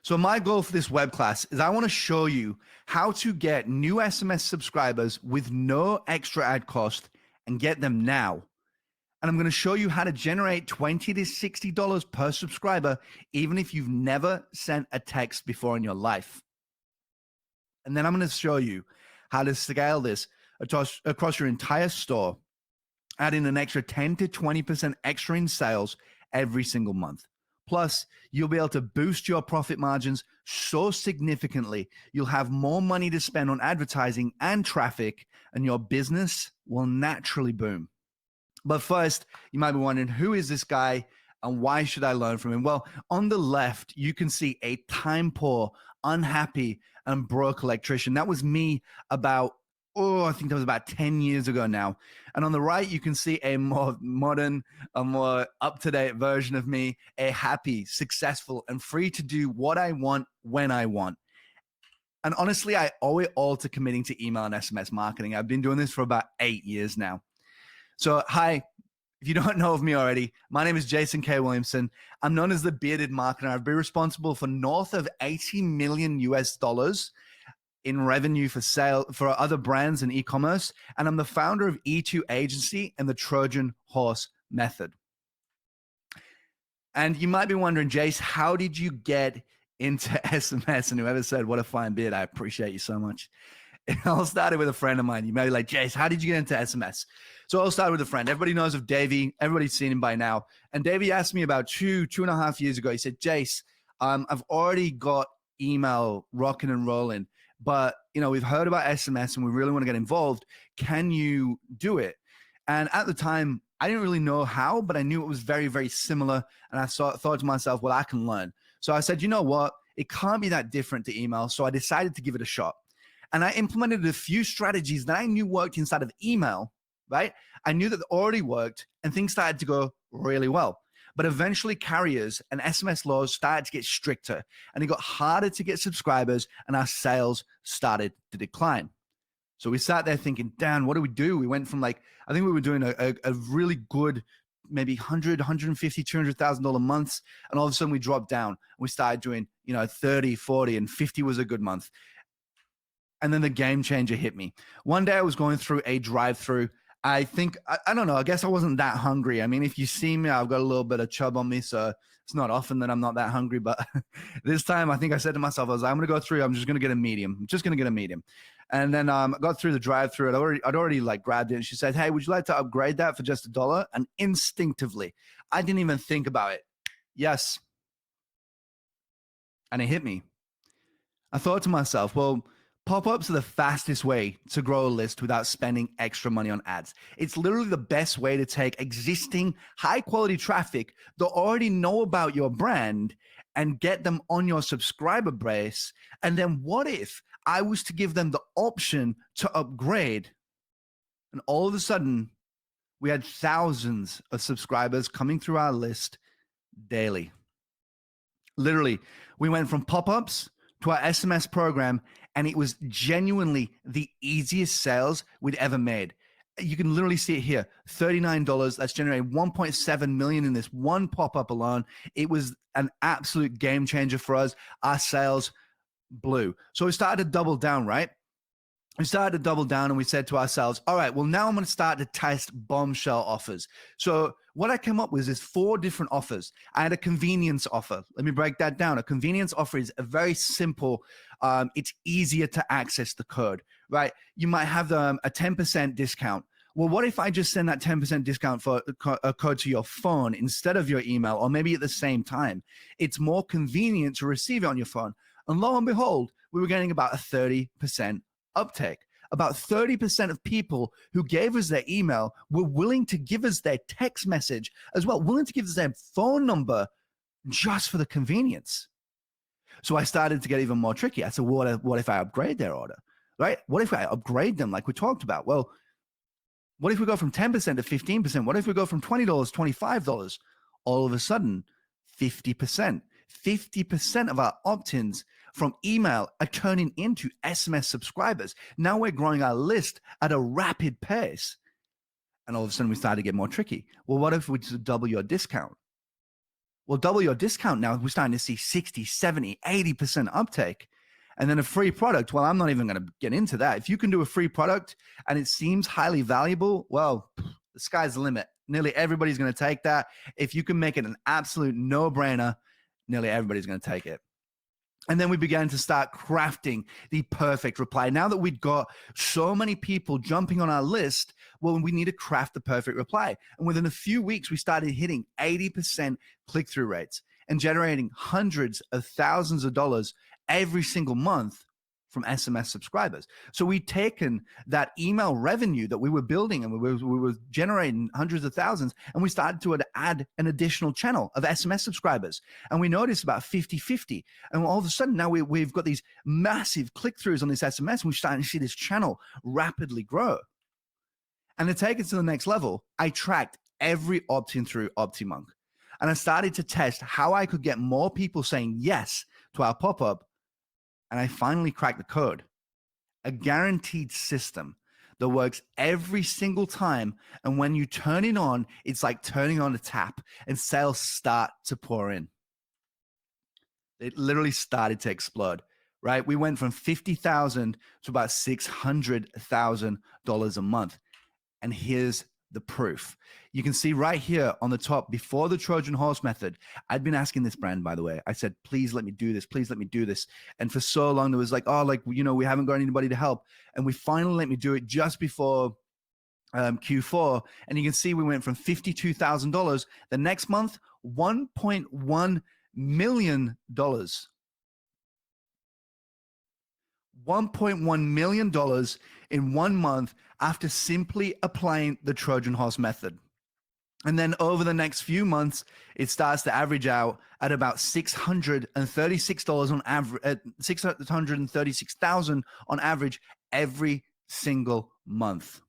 So my goal for this web class is I want to show you how to get new SMS subscribers with no extra ad cost and get them now. And I'm going to show you how to generate $20 to $60 per subscriber, even if you've never sent a text before in your life. And then I'm going to show you how to scale this across your entire store, adding an extra 10 to 20% extra in sales every single month. Plus, you'll be able to boost your profit margins so significantly, you'll have more money to spend on advertising and traffic, and your business will naturally boom. But first, you might be wondering, who is this guy and why should I learn from him? Well, on the left, you can see a time poor, unhappy, and broke electrician. That was me about I think that was about 10 years ago now. And on the right, you can see a more modern, a more up-to-date version of me, a happy, successful, and free to do what I want when I want. And honestly, I owe it all to committing to email and SMS marketing. I've been doing this for about 8 years now. So hi, if you don't know of me already, my name is Jason K Williamson. I'm known as the bearded marketer. I've been responsible for north of 80 million US dollars in revenue for other brands and e-commerce. And I'm the founder of E2 Agency and the Trojan Horse method. And you might be wondering, Jace, how did you get into SMS? And whoever said, what a fine beard, I appreciate you so much. It all started with a friend of mine. You may be like, Jace, how did you get into SMS? So I'll start with a friend. Everybody knows of Davey. Everybody's seen him by now. And Davey asked me about two and a half years ago. He said, Jace, I've already got email rocking and rolling, but we've heard about SMS and we really want to get involved. Can you do it? And at the time, I didn't really know how, but I knew it was very, very similar. And I thought to myself, well, I can learn. So I said, you know what? It can't be that different to email. So I decided to give it a shot. And I implemented a few strategies that I knew worked inside of email, right? I knew that they already worked and things started to go really well. But eventually carriers and SMS laws started to get stricter and it got harder to get subscribers and our sales started to decline. So we sat there thinking, Dan, what do we do? We went from I think we were doing a really good, maybe $100, $150, $200,000 months. And all of a sudden we dropped down. We started doing, 30, 40 and 50 was a good month. And then the game changer hit me. One day I was going through a drive-through. I think, I don't know, I guess I wasn't that hungry. I mean, if you see me, I've got a little bit of chub on me, so it's not often that I'm not that hungry. But this time, I think I said to myself, I'm going to go through, I'm just going to get a medium. I'm just going to get a medium. And then I got through the drive-through. I'd already grabbed it. And she said, hey, would you like to upgrade that for just $1? And instinctively, I didn't even think about it. Yes. And it hit me. I thought to myself, well, pop-ups are the fastest way to grow a list without spending extra money on ads. It's literally the best way to take existing high-quality traffic that already know about your brand and get them on your subscriber base. And then what if I was to give them the option to upgrade? And all of a sudden, we had thousands of subscribers coming through our list daily. Literally, we went from pop-ups to our SMS program, and it was genuinely the easiest sales we'd ever made. You can literally see it here, $39. That's generated 1.7 million in this one pop-up alone. It was an absolute game changer for us. Our sales blew. So we started to double down, right? We started to double down and we said to ourselves, all right, well, now I'm going to start to test bombshell offers. So what I came up with is 4 different offers. I had a convenience offer. Let me break that down. A convenience offer is a very simple, it's easier to access the code, right? You might have a 10% discount. Well, what if I just send that 10% discount for a code to your phone instead of your email, or maybe at the same time? It's more convenient to receive it on your phone. And lo and behold, we were getting about a 30% uptake. About 30% of people who gave us their email were willing to give us their text message as well, willing to give us their phone number just for the convenience. So I started to get even more tricky. I said, what if I upgrade their order, right? What if I upgrade them like we talked about? Well, what if we go from 10% to 15%? What if we go from $20 to $25? All of a sudden, 50%. 50% of our opt-ins from email are turning into SMS subscribers. Now we're growing our list at a rapid pace. And all of a sudden we started to get more tricky. Well, what if we just double your discount? Well, double your discount now. We're starting to see 60, 70, 80% uptake. And then a free product, well, I'm not even going to get into that. If you can do a free product and it seems highly valuable, well, the sky's the limit. Nearly everybody's going to take that. If you can make it an absolute no-brainer, nearly everybody's going to take it. And then we began to start crafting the perfect reply. Now that we'd got so many people jumping on our list, well, we need to craft the perfect reply. And within a few weeks, we started hitting 80% click-through rates and generating hundreds of thousands of dollars every single month from SMS subscribers. So we'd taken that email revenue that we were building and we were generating hundreds of thousands, and we started to add an additional channel of SMS subscribers. And we noticed about 50-50. And all of a sudden now we've got these massive click-throughs on this SMS, and we're starting to see this channel rapidly grow. And to take it to the next level, I tracked every opt-in through OptiMonk. And I started to test how I could get more people saying yes to our pop-up. And I finally cracked the code. A guaranteed system that works every single time. And when you turn it on, it's like turning on a tap and sales start to pour in. It literally started to explode, right? We went from $50,000 to about $600,000 a month. And here's the proof. You can see right here on the top, before the Trojan Horse method, I'd been asking this brand, by the way, I said, please let me do this. Please let me do this. And for so long, there was like, oh, like, you know, we haven't got anybody to help. And we finally let me do it just before Q4. And you can see we went from $52,000. The next month, $1.1 million. $1.1 million in 1 month after simply applying the Trojan Horse method. And then over the next few months, it starts to average out at about $636 on average, $636,000 on average every single month.